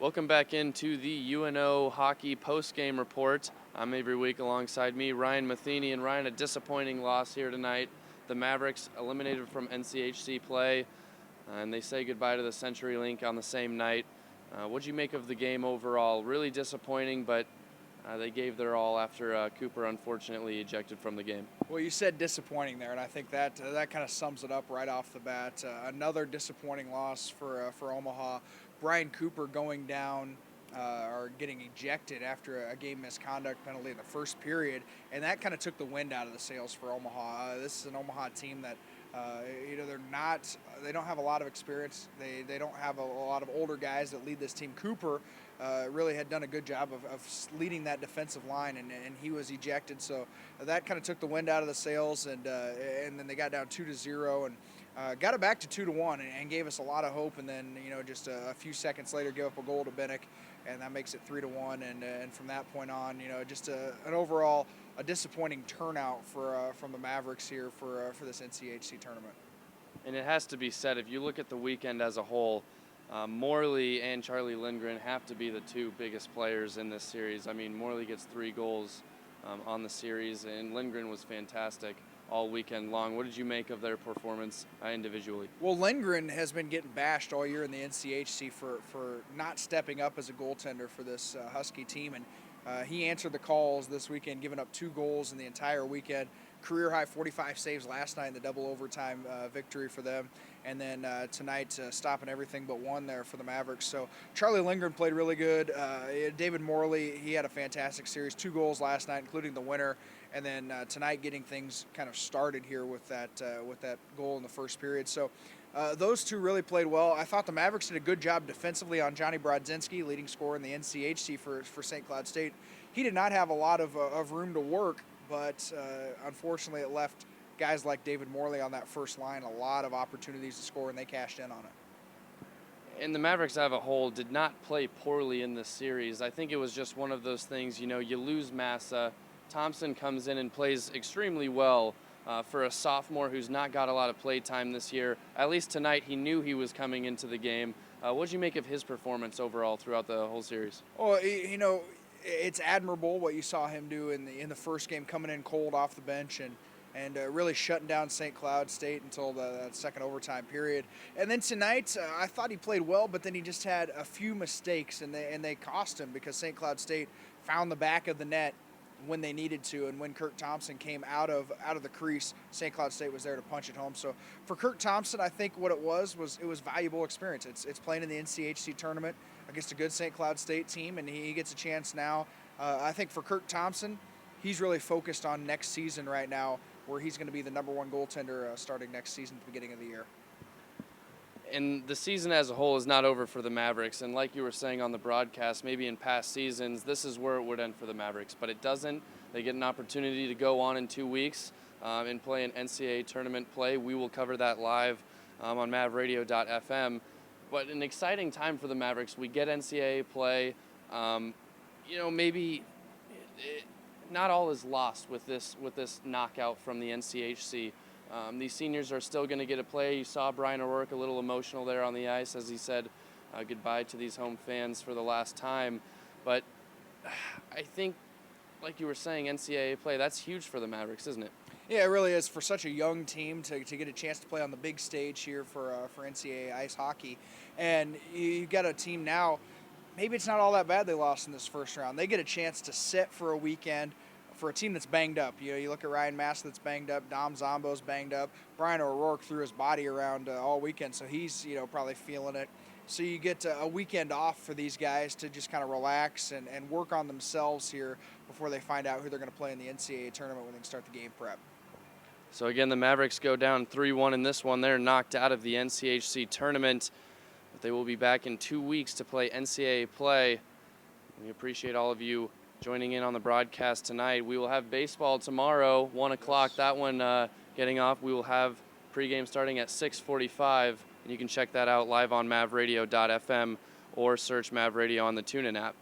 Welcome back into the UNO Hockey Post-Game Report. I'm every week alongside me, Ryan Matheny. And Ryan, a disappointing loss here tonight. The Mavericks eliminated from NCHC play, and they say goodbye to the CenturyLink on the same night. What'd you make of the game overall? Really disappointing, but they gave their all after Cooper unfortunately ejected from the game. Well, you said disappointing there, and I think that kind of sums it up right off the bat. Another disappointing loss for Omaha. Brian Cooper going down or getting ejected after a game misconduct penalty in the first period, and that kind of took the wind out of the sails for Omaha. This is an Omaha team that they don't have a lot of experience. They don't have a lot of older guys that lead this team. Cooper really had done a good job of leading that defensive line, and he was ejected. So that kind of took the wind out of the sails, and then they got down 2-0 and got it back to 2-1 and gave us a lot of hope. And then just a few seconds later, give up a goal to Bennick, and that makes it 3-1. And from that point on, just an overall a disappointing turnout from the Mavericks here for this NCHC tournament. And it has to be said, if you look at the weekend as a whole, Morley and Charlie Lindgren have to be the two biggest players in this series. I mean, Morley gets 3 goals on the series, and Lindgren was fantastic all weekend long. What did you make of their performance individually? Well, Lindgren has been getting bashed all year in the NCHC for not stepping up as a goaltender for this Husky team, and he answered the calls this weekend, giving up 2 goals in the entire weekend. Career-high 45 saves last night in the double overtime victory for them. And then tonight, stopping everything but one there for the Mavericks. So Charlie Lindgren played really good. David Morley, he had a fantastic series. 2 goals last night, including the winner. And then tonight getting things kind of started here with that goal in the first period. So those two really played well. I thought the Mavericks did a good job defensively on Johnny Brodzinski, leading scorer in the NCHC for St. Cloud State. He did not have a lot of room to work, but unfortunately it left guys like David Morley on that first line a lot of opportunities to score, and they cashed in on it. And the Mavericks as a whole did not play poorly in this series. I think it was just one of those things, you lose Massa. Thompson comes in and plays extremely well for a sophomore who's not got a lot of play time this year. At least tonight he knew he was coming into the game. What did you make of his performance overall throughout the whole series? Well, it's admirable what you saw him do in the first game, coming in cold off the bench and really shutting down St. Cloud State until the second overtime period. And then tonight, I thought he played well, but then he just had a few mistakes, and they cost him because St. Cloud State found the back of the net when they needed to, and when Kirk Thompson came out of the crease, St. Cloud State was there to punch it home. So for Kirk Thompson, I think what it was valuable experience. It's playing in the NCHC tournament against a good St. Cloud State team, and he gets a chance now. I think for Kirk Thompson, he's really focused on next season right now, where he's going to be the #1 goaltender starting next season at the beginning of the year. And the season as a whole is not over for the Mavericks. And like you were saying on the broadcast, maybe in past seasons, this is where it would end for the Mavericks. But it doesn't. They get an opportunity to go on in 2 weeks and play an NCAA tournament play. We will cover that live on mavradio.fm. But an exciting time for the Mavericks. We get NCAA play. Maybe not all is lost with this knockout from the NCHC. These seniors are still going to get a play. You saw Brian O'Rourke a little emotional there on the ice as he said goodbye to these home fans for the last time. But I think, like you were saying, NCAA play, that's huge for the Mavericks, isn't it? Yeah, it really is for such a young team to get a chance to play on the big stage here for NCAA ice hockey. And you got a team now, maybe it's not all that bad they lost in this first round. They get a chance to sit for a weekend for a team that's banged up. You look at Ryan Massa that's banged up, Dom Zombo's banged up, Brian O'Rourke threw his body around all weekend, so he's probably feeling it. So you get a weekend off for these guys to just kind of relax and work on themselves here before they find out who they're going to play in the NCAA tournament when they start the game prep. So again, the Mavericks go down 3-1 in this one. They're knocked out of the NCHC tournament, but they will be back in 2 weeks to play NCAA play. We appreciate all of you joining in on the broadcast tonight. We will have baseball tomorrow, 1 o'clock. That one getting off. We will have pregame starting at 6:45, and you can check that out live on mavradio.fm or search Mav Radio on the TuneIn app.